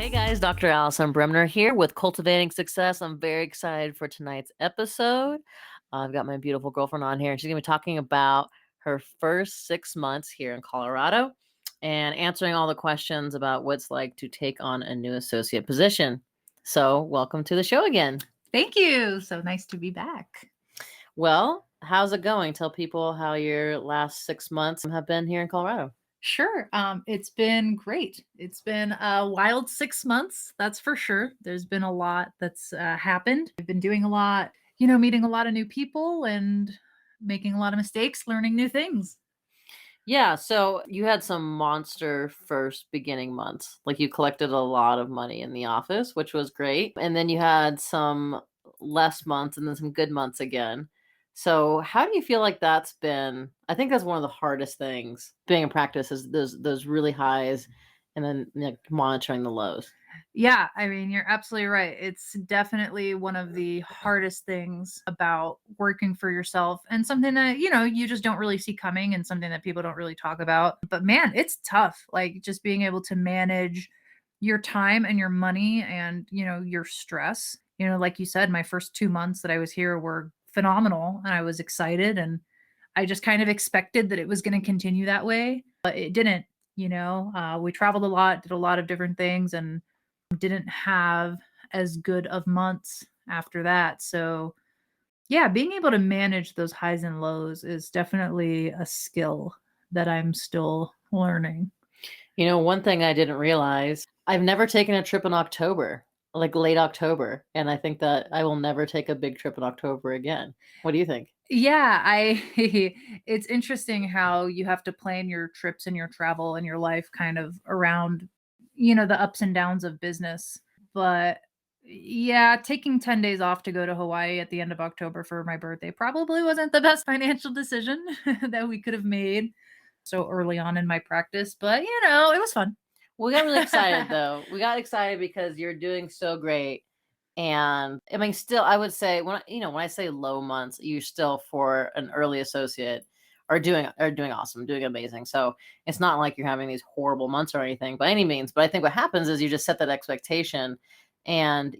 Hey guys, Dr. Alison Bremner here with Cultivating Success. I'm very excited for tonight's episode. I've got my beautiful girlfriend on here, and she's going to be talking about her first 6 months here in Colorado and answering all the questions about what it's like to take on a new associate position. So, welcome to the show again. Thank you. So nice to be back. Well, how's it going? Tell people how your last 6 months have been here in Colorado. Sure. It's been great. It's been a wild 6 months, that's for sure. There's been a lot that's happened. I've been doing a lot, meeting a lot of new people and making a lot of mistakes, learning new things. Yeah, so you had some monster first beginning months. Like you collected a lot of money in the office, which was great. And then you had some less months and then some good months again. So how do you feel like that's been? I think that's one of the hardest things being in practice is those really highs and then monitoring the lows. Yeah, I mean, you're absolutely right. It's definitely one of the hardest things about working for yourself and something that, you just don't really see coming and something that people don't really talk about. But man, it's tough. Like just being able to manage your time and your money and, your stress. Like you said, my first 2 months that I was here were phenomenal and I was excited and I just kind of expected that it was going to continue that way, but it didn't. We traveled a lot, did a lot of different things and didn't have as good of months after that. So, yeah, being able to manage those highs and lows is definitely a skill that I'm still learning. One thing I didn't realize, I've never taken a trip in October, like late October, and I think that I will never take a big trip in October again. What do you think? Yeah, I it's interesting how you have to plan your trips and your travel and your life kind of around, the ups and downs of business. But yeah, taking 10 days off to go to Hawaii at the end of October for my birthday probably wasn't the best financial decision that we could have made so early on in my practice, but it was fun. We got really excited though. We got excited because you're doing so great. And I mean, still, I would say when I say low months, you still for an early associate are doing awesome, doing amazing. So it's not like you're having these horrible months or anything by any means. But I think what happens is you just set that expectation. And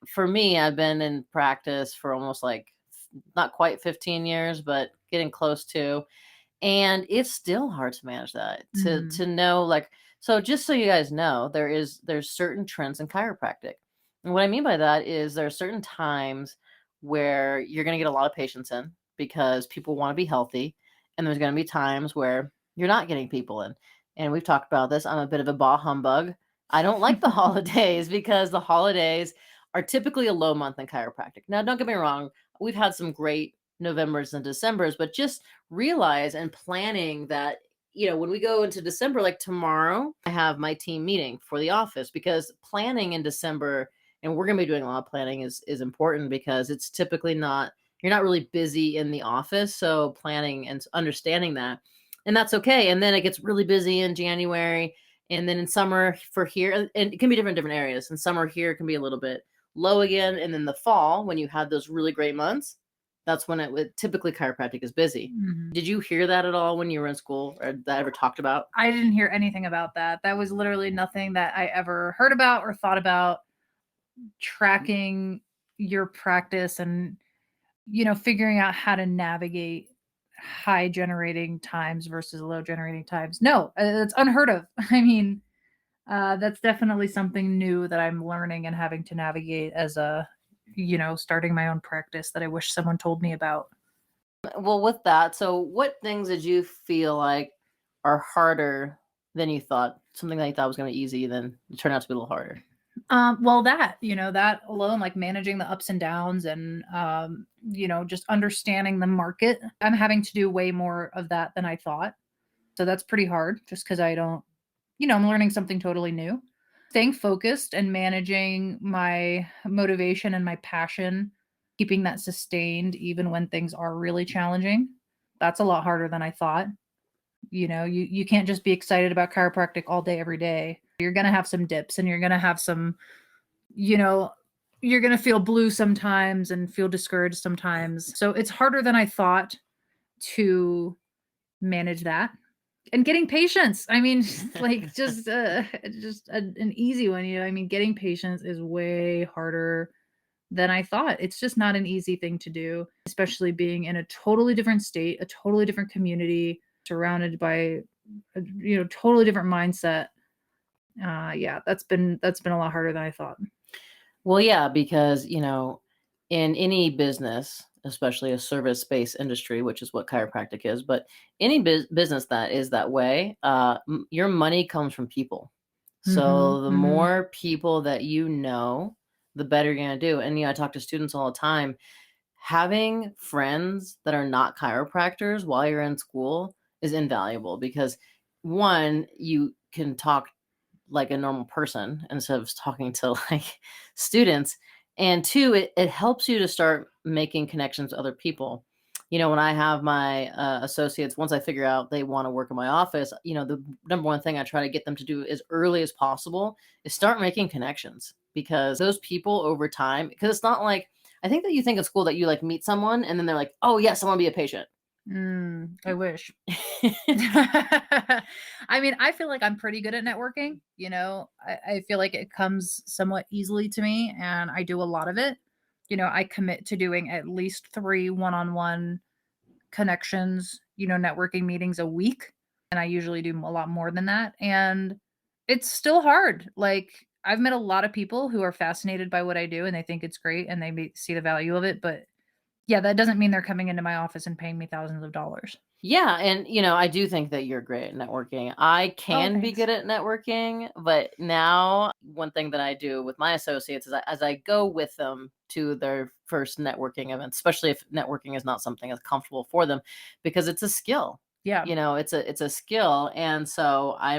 for me, I've been in practice for almost like not quite 15 years, but getting close to. And it's still hard to manage that to know like so just so you guys know there's certain trends in chiropractic, and what I mean by that is there are certain times where you're going to get a lot of patients in because people want to be healthy, and there's going to be times where you're not getting people in. And we've talked about this. I'm a bit of a bah humbug. I don't like the holidays because the holidays are typically a low month in chiropractic. Now don't get me wrong, we've had some great Novembers and Decembers, but just realize and planning that when we go into December, like tomorrow I have my team meeting for the office because planning in December, and we're going to be doing a lot of planning, is important because it's typically not, you're not really busy in the office, so planning and understanding that, and that's okay. And then it gets really busy in January, and then in summer for here, and it can be different areas. In summer here it can be a little bit low again, and then the fall when you had those really great months, that's when it would typically chiropractic is busy. Mhm. Did you hear that at all when you were in school or that ever talked about? I didn't hear anything about that. That was literally nothing that I ever heard about or thought about tracking your practice and, figuring out how to navigate high generating times versus low generating times. No, it's unheard of. I mean, that's definitely something new that I'm learning and having to navigate as starting my own practice that I wish someone told me about. Well, with that, so what things did you feel like are harder than you thought? Something that you thought was going to be easy, then it turned out to be a little harder. Well, that alone, like managing the ups and downs and, just understanding the market. I'm having to do way more of that than I thought. So that's pretty hard just because I don't, I'm learning something totally new. Staying focused and managing my motivation and my passion, keeping that sustained even when things are really challenging. That's a lot harder than I thought. You can't just be excited about chiropractic all day, every day. You're going to have some dips and you're going to have some, you know, you're going to feel blue sometimes and feel discouraged sometimes. So it's harder than I thought to manage that And getting patience. I mean, like just an easy one, you know. I mean, getting patience is way harder than I thought. It's just not an easy thing to do, especially being in a totally different state, a totally different community, surrounded by a, you know, totally different mindset. Yeah, that's been a lot harder than I thought. Well, yeah, because, in any business, especially a service-based industry, which is what chiropractic is, but any business that is that way, your money comes from people. Mhm. So the Mhm. more people that the better you're gonna do. And I talk to students all the time. Having friends that are not chiropractors while you're in school is invaluable because one, you can talk like a normal person instead of talking to like students. And two, it helps you to start making connections with other people. When I have my associates, once I figure out they want to work in my office, the number one thing I try to get them to do as early as possible is start making connections because those people over time, because it's not like, I think that you think in school that you like meet someone and then they're like, oh, yes, I want to be a patient. I wish. I mean, I feel like I'm pretty good at networking. You know, I feel like it comes somewhat easily to me, and I do a lot of it. You know, I commit to doing at least 3 one-on-one connections, you know, networking meetings a week. And I usually do a lot more than that. And it's still hard. Like, I've met a lot of people who are fascinated by what I do and they think it's great and they see the value of it. But yeah, that doesn't mean they're coming into my office and paying me thousands of dollars. Yeah, and I do think that you're great at networking. I Oh, can be thanks. good at networking, but now one thing that I do with my associates is as I go with them to their first networking events, especially if networking is not something that's comfortable for them, because it's a skill. Yeah. It's a skill, and so I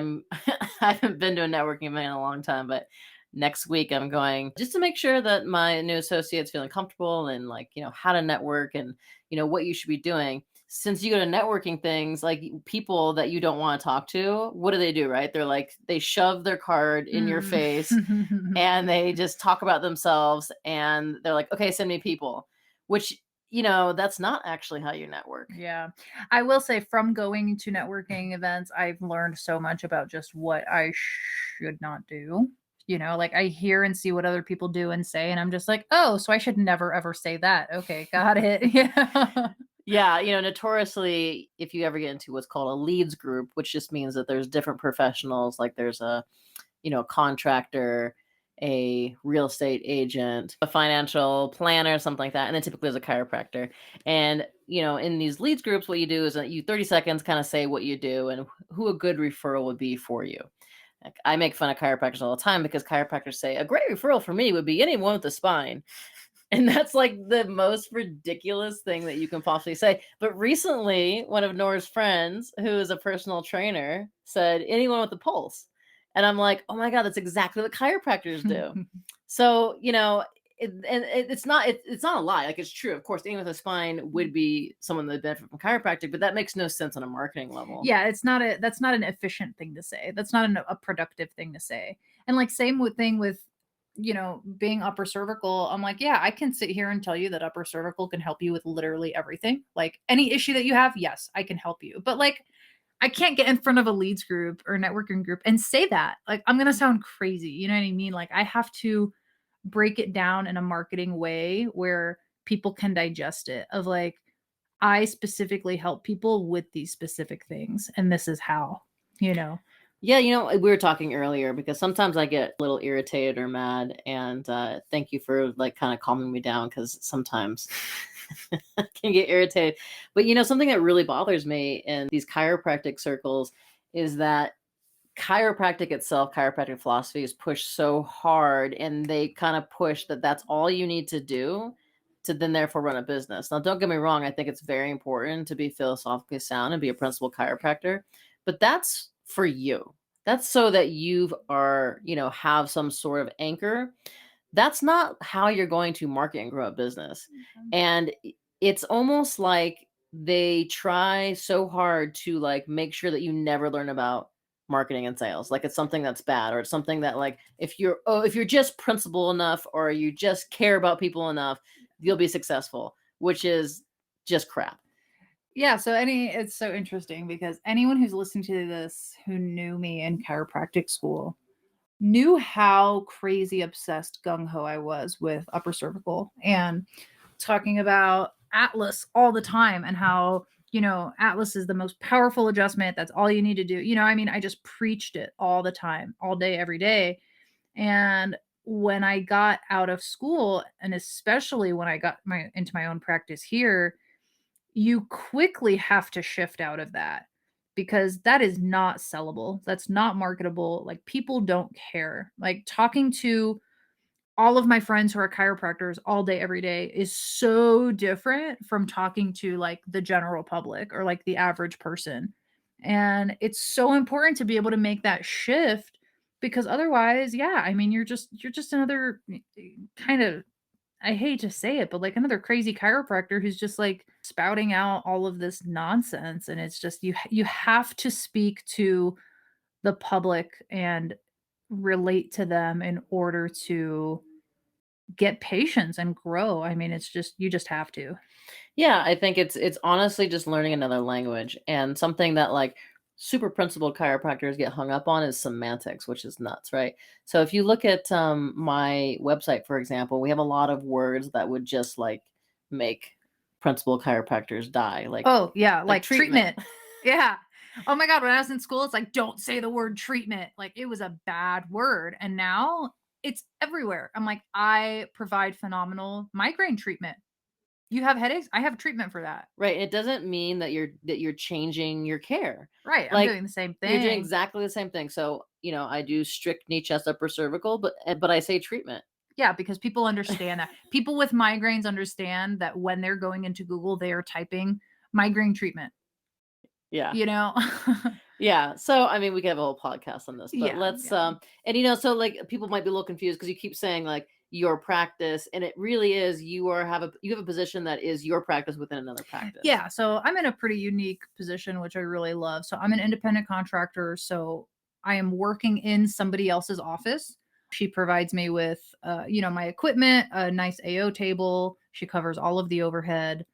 haven't been to a networking event in a long time, but next week I'm going just to make sure that my new associates feeling comfortable and like how to network and what you should be doing since you go to networking things, like people that you don't want to talk to, what do? Right? They're like, they shove their card in your face Mm. and they just talk about themselves and they're like, okay, send me people, which, that's not actually how you network. Yeah. I will say from going to networking events, I've learned so much about just what I should not do. You know, like I hear and see what other people do and say, and I'm just like, oh, so I should never ever say that. Okay, got it. Yeah. Yeah, notoriously, if you ever get into what's called a leads group, which just means that there's different professionals, like there's a contractor, a real estate agent, a financial planner, something like that. And then typically there's a chiropractor. And, in these leads groups, what you do is that you 30 seconds kind of say what you do and who a good referral would be for you. Like, I make fun of chiropractors all the time because chiropractors say a great referral for me would be anyone with a spine. And that's like the most ridiculous thing that you can possibly say. But recently, one of Nora's friends, who is a personal trainer, said anyone with a pulse. And I'm like, oh my God, that's exactly what chiropractors do. So, it's not a lie. Like, it's true. Of course, anyone with a spine would be someone that would benefit from chiropractic, but that makes no sense on a marketing level. Yeah, that's not an efficient thing to say. That's not a productive thing to say. And like thing with you know, being upper cervical, I'm like, yeah, I can sit here and tell you that upper cervical can help you with literally everything. Like any issue that you have, yes, I can help you. But like I can't get in front of a leads group or networking group and say that. Like I'm going to sound crazy. You know what I mean? Like I have to break it down in a marketing way where people can digest it of like I specifically help people with these specific things and this is how, you know. Yeah, we were talking earlier because sometimes I get a little irritated or mad, and thank you for like kind of calming me down because sometimes I can get irritated. But something that really bothers me in these chiropractic circles is that chiropractic itself, chiropractic philosophy is pushed so hard, and they kind of push that that's all you need to do to then therefore run a business. Now, don't get me wrong, I think it's very important to be philosophically sound and be a principal chiropractor, but that's for you. That's so that you are, have some sort of anchor. That's not how you're going to market and grow a business. And it's almost like they try so hard to like make sure that you never learn about marketing and sales. Like it's something that's bad, or it's something that like if you're just principled enough or you just care about people enough, you'll be successful, which is just crap. Yeah, so it's so interesting because anyone who's listening to this who knew me in chiropractic school knew how crazy obsessed gung ho I was with upper cervical and talking about Atlas all the time and how, Atlas is the most powerful adjustment. That's all you need to do. I mean, I just preached it all the time, all day, every day. And when I got out of school, and especially when I got into my own practice here, you quickly have to shift out of that because that is not sellable. That's not marketable. Like people don't care. Like talking to all of my friends who are chiropractors all day every day is so different from talking to like the general public or like the average person. And it's so important to be able to make that shift because otherwise, yeah, I mean you're just another kind of, I hate to say it, but like another crazy chiropractor who's just like spouting out all of this nonsense, and it's just you have to speak to the public and relate to them in order to get patience and grow. I mean, it's just you just have to. Yeah, I think it's honestly just learning another language, and something that like super principled chiropractors get hung up on is semantics, which is nuts, right? So if you look at my website, for example, we have a lot of words that would just like make principal chiropractors die, Oh, yeah, like like treatment. treatment. Yeah. Oh my god, when I was in school, it's like, "Don't say the word treatment." Like, it was a bad word, and now it's everywhere. I'm like, "I provide phenomenal migraine treatment. You have headaches? I have treatment for that." Right, it doesn't mean that you're changing your care. Right, I'm Like, doing the same you're doing thing. exactly the same thing. So, I do strict knee, chest, upper cervical, but I say treatment. Yeah, because people understand that. People with migraines understand that when they're going into Google, they are typing migraine treatment, Yeah. you know? Yeah. So, I mean, we could have a whole podcast on this, but Yeah, let's yeah. and so like people might be a little confused because you keep saying like your practice, and it really is you have a position that is your practice within another practice. Yeah, so I'm in a pretty unique position, which I really love. So I'm an independent contractor, so I am working in somebody else's office. She provides me with, my equipment, a nice AO table. She covers all of the overhead,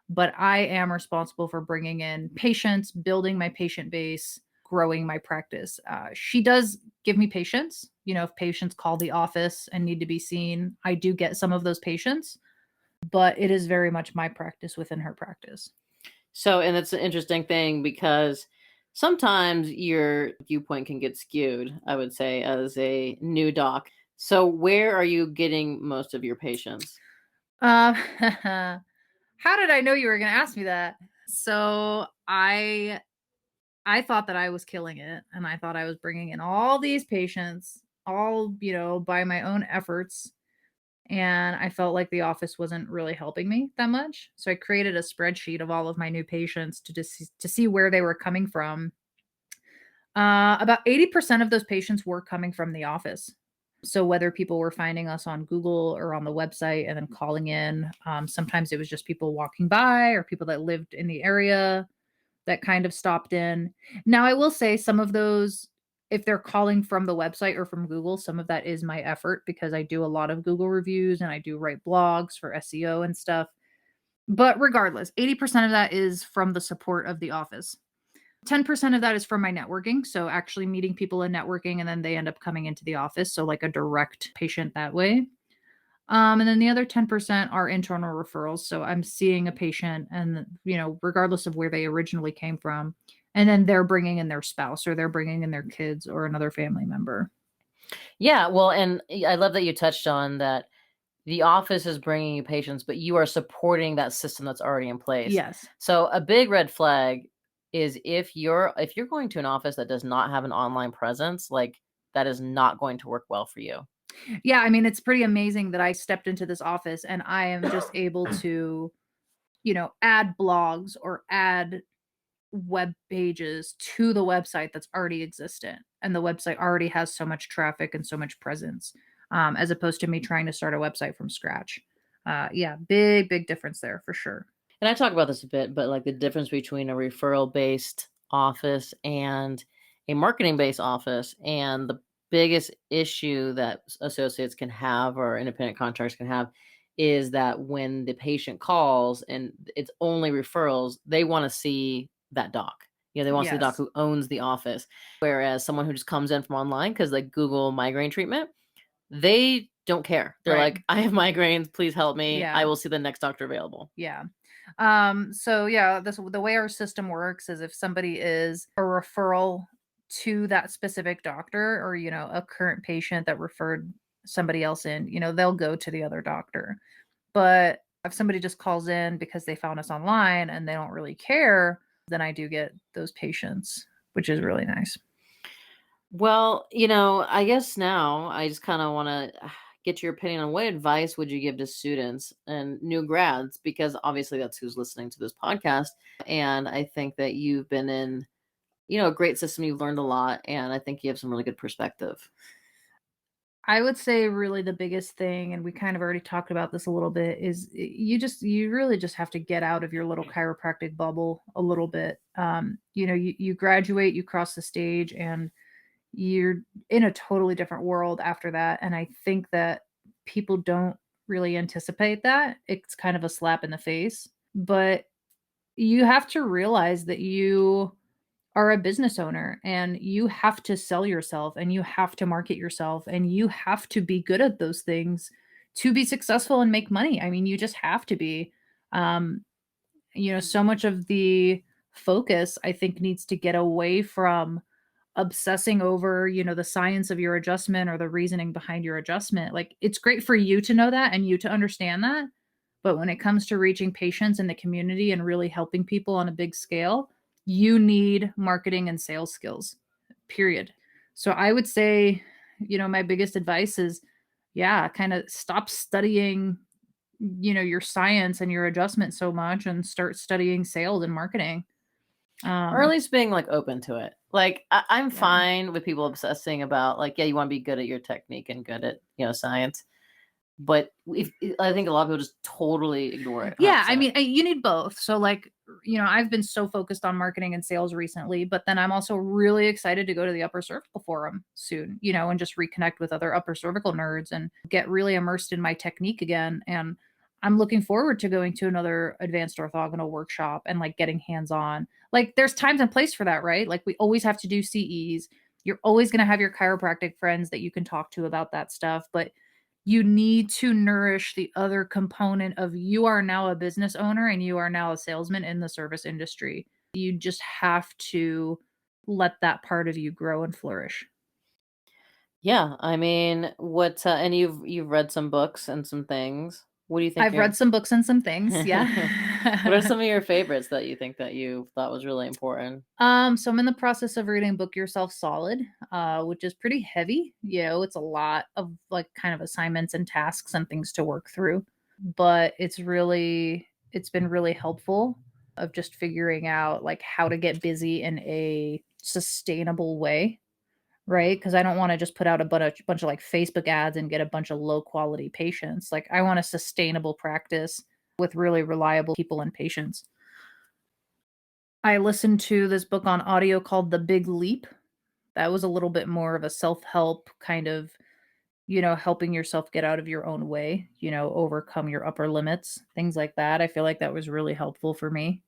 but I am responsible for bringing in patients, building my patient base, growing my practice. She does give me patients. If patients call the office and need to be seen, I do get some of those patients, but it is very much my practice within her practice. So, and it's an interesting thing because sometimes your viewpoint can get skewed, I would say, as a new doc. So, where are you getting most of your patients? How did I know you were going to ask me that? So I thought that I was killing it, and I thought I was bringing in all these patients, all by my own efforts, and I felt like the office wasn't really helping me that much. So I created a spreadsheet of all of my new patients to see where they were coming from. About 80% of those patients were coming from the office. So whether people were finding us on Google or on the website and then calling in, sometimes it was just people walking by or people that lived in the area that kind of stopped in. Now, I will say some of those, if they're calling from the website or from Google, some of that is my effort because I do a lot of Google reviews and I do write blogs for SEO and stuff. But regardless, 80% of that is from the support of the office. 10% of that is from my networking. So actually meeting people and networking, and then they end up coming into the office. So like a direct patient that way. And then the other 10% are internal referrals. So I'm seeing a patient and, regardless of where they originally came from, and then they're bringing in their spouse or they're bringing in their kids or another family member. Yeah, well, and I love that you touched on that the office is bringing you patients, but you are supporting that system that's already in place. Yes. So a big red flag is if you're going to an office that does not have an online presence, like that is not going to work well for you. Yeah. I mean, it's pretty amazing that I stepped into this office and I am just able to, add blogs or add web pages to the website that's already existent, and the website already has so much traffic and so much presence, as opposed to me trying to start a website from scratch. Yeah, big difference there for sure. And I talk about this a bit, but like the difference between a referral based office and a marketing based office, and the biggest issue that associates can have or independent contractors can have is that when the patient calls and it's only referrals, they want to see that doc. They want to see the doc Yes. who owns the office. Whereas someone who just comes in from online because they Google migraine treatment, they don't care. They're Right. like, I have migraines, please help me. Yeah. I will see the next doctor available. Yeah. So yeah, the way our system works is if somebody is a referral to that specific doctor, or, a current patient that referred somebody else in, they'll go to the other doctor. But if somebody just calls in because they found us online and they don't really care, then I do get those patients, which is really nice. Well, I guess now I just kind of want to get your opinion on what advice would you give to students and new grads, because obviously that's who's listening to this podcast. And I think that you've been in, a great system. You've learned a lot, and I think you have some really good perspective. I would say really the biggest thing, and we kind of already talked about this a little bit, is you really just have to get out of your little chiropractic bubble a little bit. You graduate, you cross the stage, and you're in a totally different world after that. And I think that people don't really anticipate that. It's kind of a slap in the face, but you have to realize that you are a business owner and you have to sell yourself and you have to market yourself and you have to be good at those things to be successful and make money. I mean, you just have to be. Um, so much of the focus I think needs to get away from obsessing over, the science of your adjustment or the reasoning behind your adjustment. Like, it's great for you to know that and you to understand that. But when it comes to reaching patients in the community and really helping people on a big scale, you need marketing and sales skills, period. So I would say, my biggest advice is, yeah, kind of stop studying, your science and your adjustment so much and start studying sales and marketing. Or at least being like open to it. Like I'm Yeah. fine with people obsessing about, like, yeah, you want to be good at your technique and good at, science. But I think a lot of people just totally ignore it Yeah, I 100%. mean, you need both. So, like, I've been so focused on marketing and sales recently, but then I'm also really excited to go to the upper cervical forum soon, and just reconnect with other upper cervical nerds and get really immersed in my technique again. And I'm looking forward to going to another advanced orthogonal workshop and like getting hands on. Like, there's times and place for that, right? Like, we always have to do CEs. You're always going to have your chiropractic friends that you can talk to about that stuff. But you need to nourish the other component of, you are now a business owner and you are now a salesman in the service industry. You just have to let that part of you grow and flourish. Yeah, I mean, and you've read some books and some things. What do you think I've read some books and some things. what are Yeah. some of your favorites that you think that you thought was really important? So I'm in the process of reading Book Yourself Solid, which is pretty heavy. It's a lot of like kind of assignments and tasks and things to work through, but it's been really helpful of just figuring out like how to get busy in a sustainable way, right? Because I don't want to just put out a bunch of like Facebook ads and get a bunch of low quality patients. Like, I want a sustainable practice with really reliable people and patients. I listened to this book on audio called The Big Leap. That was a little bit more of a self-help kind of, helping yourself get out of your own way, overcome your upper limits, things like that. I feel like that was really helpful for me.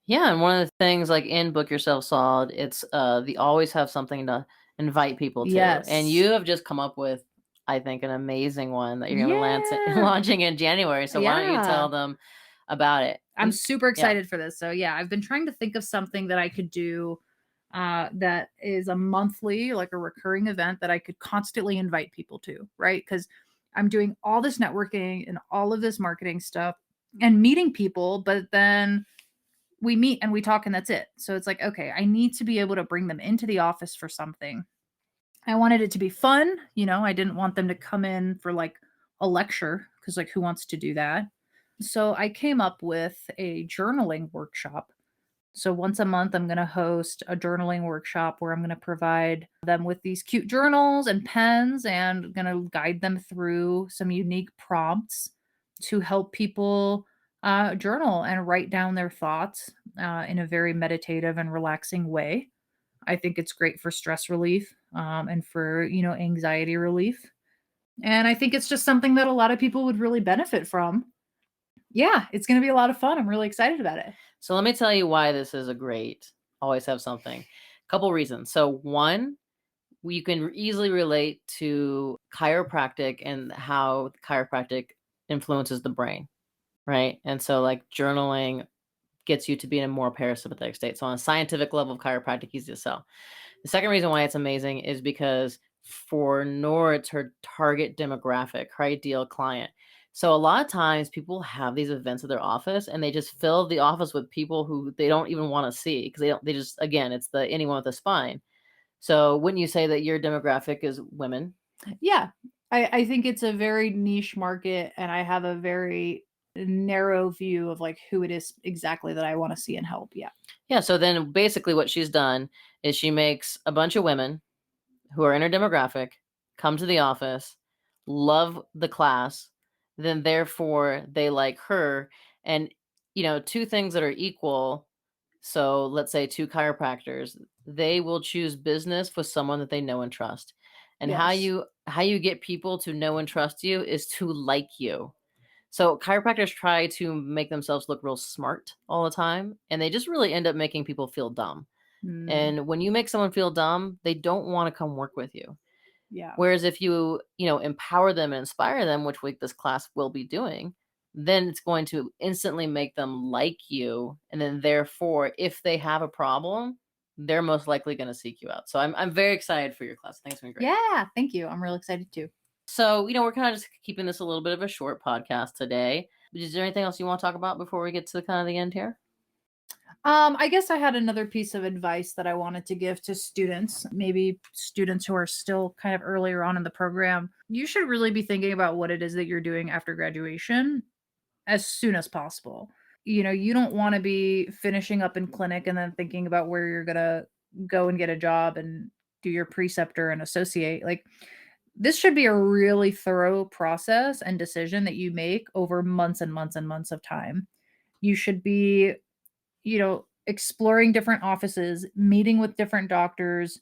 Yeah, and one of the things, like, in Book Yourself Solid, it's the always have something to invite people to. And Yes. you have just come up with, I think, an amazing one that you're gonna be Yeah. launching in January. So why don't you tell Yeah. them about it? I'm super Yeah. excited for this. So yeah, I've been trying to think of something that I could do that is a monthly, like a recurring event that I could constantly invite people to, right? Because I'm doing all this networking and all of this marketing stuff and meeting people, but then we meet and we talk and that's it. So it's like, okay, I need to be able to bring them into the office for something. I wanted it to be fun. I didn't want them to come in for like a lecture because, like, who wants to do that? So I came up with a journaling workshop. So once a month, I'm going to host a journaling workshop where I'm going to provide them with these cute journals and pens and going to guide them through some unique prompts to help people journal and write down their thoughts in a very meditative and relaxing way. I think it's great for stress relief and for, anxiety relief. And I think it's just something that a lot of people would really benefit from. Yeah, it's going to be a lot of fun. I'm really excited about it. So let me tell you why this is a great always have something. Couple reasons. So one, you can easily relate to chiropractic and how chiropractic influences the brain, right? And so like journaling gets you to be in a more parasympathetic state. So on a scientific level of chiropractic, easy to sell. The second reason why it's amazing is because for Nora, it's her target demographic, her ideal client. So a lot of times people have these events at their office and they just fill the office with people who they don't even want to see because they just, again, it's the anyone with a spine. So wouldn't you say that your demographic is women? Yeah, I think it's a very niche market, and I have a very narrow view of like who it is exactly that I want to see and help. Yeah. Yeah. So then basically what she's done is she makes a bunch of women who are in her demographic come to the office, love the class, then therefore they like her. And, two things that are equal. So let's say two chiropractors, they will choose business with someone that they know and trust. And how Yes. you get people to know and trust you is to like you. So chiropractors try to make themselves look real smart all the time, and they just really end up making people feel dumb. Mm, And when you make someone feel dumb, they don't want to come work with you. yeah. Whereas if you empower them and inspire them, which this class will be doing, then it's going to instantly make them like you. And then therefore, if they have a problem, they're most likely going to seek you out. So I'm very excited for your class. I think it's going to be great. Yeah. Thank you. I'm real excited too. So, we're kind of just keeping this a little bit of a short podcast today. Is there anything else you want to talk about before we get to kind of the end here? I guess I had another piece of advice that I wanted to give to students, maybe students who are still kind of earlier on in the program. You should really be thinking about what it is that you're doing after graduation as soon as possible. You don't want to be finishing up in clinic and then thinking about where you're going to go and get a job and do your preceptor and associate. Like, this should be a really thorough process and decision that you make over months and months and months of time. You should be, exploring different offices, meeting with different doctors,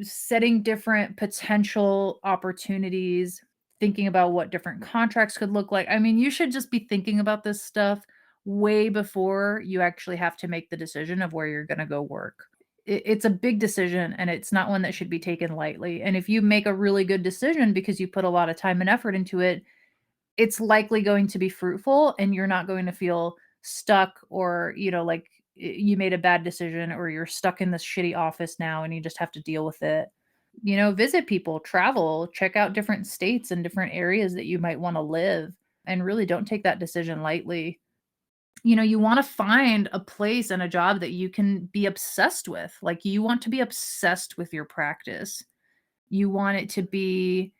setting different potential opportunities, thinking about what different contracts could look like. I mean, you should just be thinking about this stuff way before you actually have to make the decision of where you're going to go work. It's a big decision, and it's not one that should be taken lightly. And if you make a really good decision because you put a lot of time and effort into it, it's likely going to be fruitful, and you're not going to feel stuck, or like you made a bad decision, or you're stuck in this shitty office now and you just have to deal with it. Visit people, travel, check out different states and different areas that you might want to live, and really don't take that decision lightly. You want to find a place and a job that you can be obsessed with. Like, you want to be obsessed with your practice. You want it to be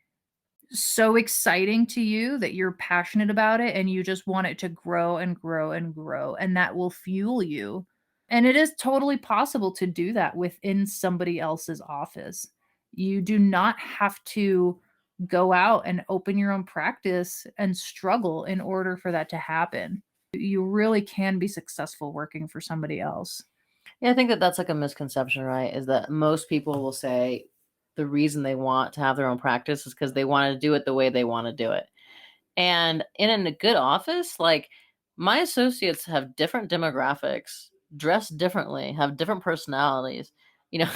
so exciting to you that you're passionate about it and you just want it to grow and grow and grow, and that will fuel you. And it is totally possible to do that within somebody else's office. You do not have to go out and open your own practice and struggle in order for that to happen. You really can be successful working for somebody else. Yeah, I think that that's like a misconception, right? Is that most people will say the reason they want to have their own practice is because they want to do it the way they want to do it. And in a good office, like my associates have different demographics, dress differently, have different personalities. You know,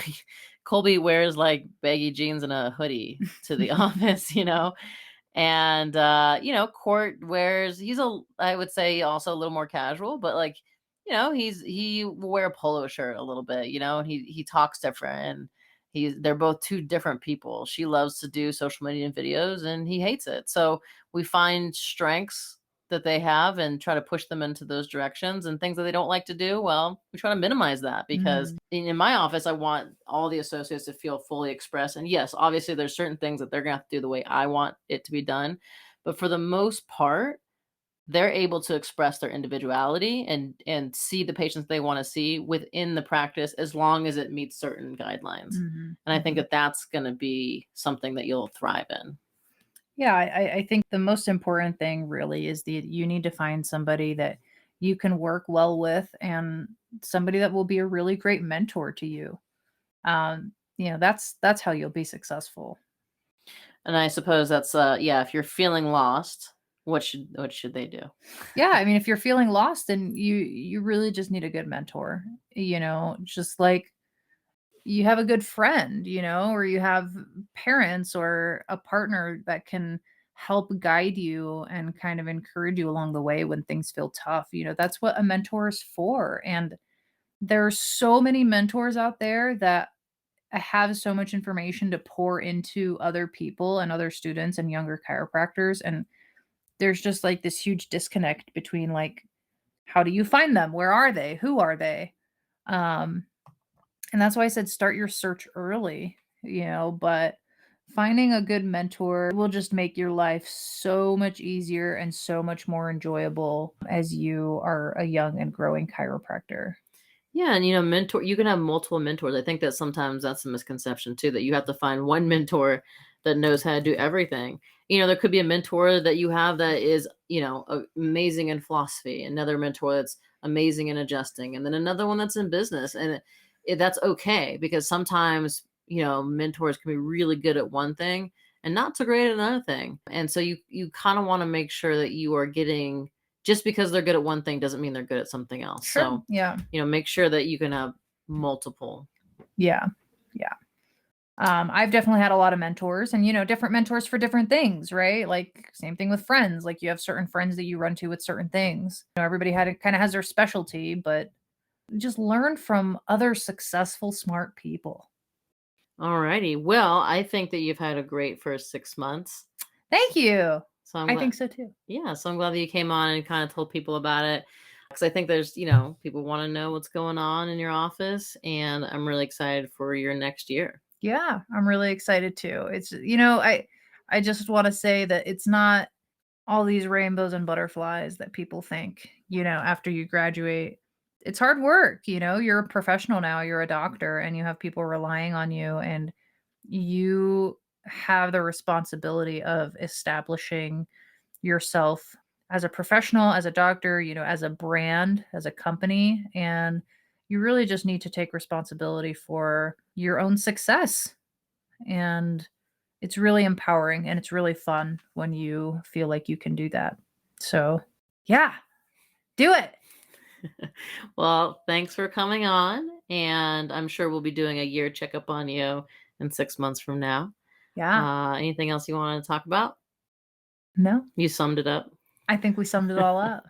Colby wears like baggy jeans and a hoodie to the office, and Court wears, I would say also a little more casual, but like, he will wear a polo shirt a little bit, and he talks different, and they're both two different people. She loves to do social media and videos and he hates it. So we find strengths that they have and try to push them into those directions, and things that they don't like to do, well, we try to minimize that, because Mm, in my office I want all the associates to feel fully expressed. And yes, obviously there's certain things that they're going to have to do the way I want it to be done, but for the most part they're able to express their individuality and see the patients they want to see within the practice, as long as it meets certain guidelines. mhm, And I think mhm. that that's going to be something that you'll thrive in. Yeah, I think the most important thing really is that you need to find somebody that you can work well with, and somebody that will be a really great mentor to you. That's how you'll be successful. And I suppose that's yeah, if you're feeling lost, what should they do? Yeah, I mean, if you're feeling lost, then you really just need a good mentor, just like you have a good friend, or you have parents or a partner that can help guide you and kind of encourage you along the way when things feel tough. That's what a mentor is for. And there's so many mentors out there that have so much information to pour into other people and other students and younger chiropractors. And there's just like this huge disconnect between like, how do you find them? Where are they? Who are they? Um, and that's why I said start your search early, but finding a good mentor will just make your life so much easier and so much more enjoyable as you are a young and growing chiropractor. Yeah, and mentor you can have multiple mentors. I think that sometimes that's a misconception too, that you have to find one mentor that knows how to do everything. There could be a mentor that you have that is, amazing in philosophy, another mentor that's amazing in adjusting, and then another one that's in business. And that's okay because sometimes, mentors can be really good at one thing and not so great at another thing. And so you kind of want to make sure that you are getting just because they're good at one thing doesn't mean they're good at something else. Sure. So, Yeah. make sure that you can have multiple. Yeah. Yeah. I've definitely had a lot of mentors and, different mentors for different things, right? Like same thing with friends. Like you have certain friends that you run to with certain things. Everybody kind of has their specialty, but just learn from other successful, smart people. All righty. Well, I think that you've had a great first 6 months. Thank you. So I'm I glad. think so too. Yeah. So I'm glad that you came on and kind of told people about it. Because I think there's, people want to know what's going on in your office. And I'm really excited for your next year. Yeah, I'm really excited too. It's, I just want to say that it's not all these rainbows and butterflies that people think, after you graduate. It's hard work, you're a professional now, you're a doctor, and you have people relying on you, and you have the responsibility of establishing yourself as a professional, as a doctor, as a brand, as a company, and you really just need to take responsibility for your own success. And it's really empowering and it's really fun when you feel like you can do that. So, yeah, do it. Well, thanks for coming on. And I'm sure we'll be doing a year checkup on you in 6 months from now. Yeah. Anything else you want to talk about? No, You summed it up. I think we summed it all up.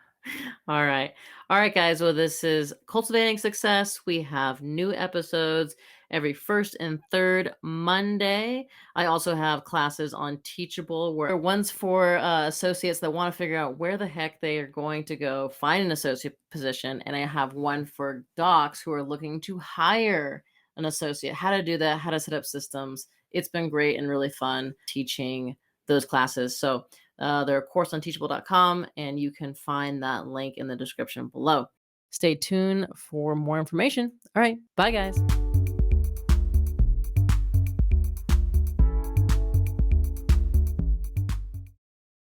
All right. All right, guys. Well, this is Cultivating Success. We have new episodes every first and third Monday. I also have classes on Teachable, where one's for associates that want to figure out where the heck they are going to go find an associate position. And I have one for docs who are looking to hire an associate, how to do that, how to set up systems. It's been great and really fun teaching those classes. So they're a course on teachable.com, and you can find that link in the description below. Stay tuned for more information. All right. Bye, guys.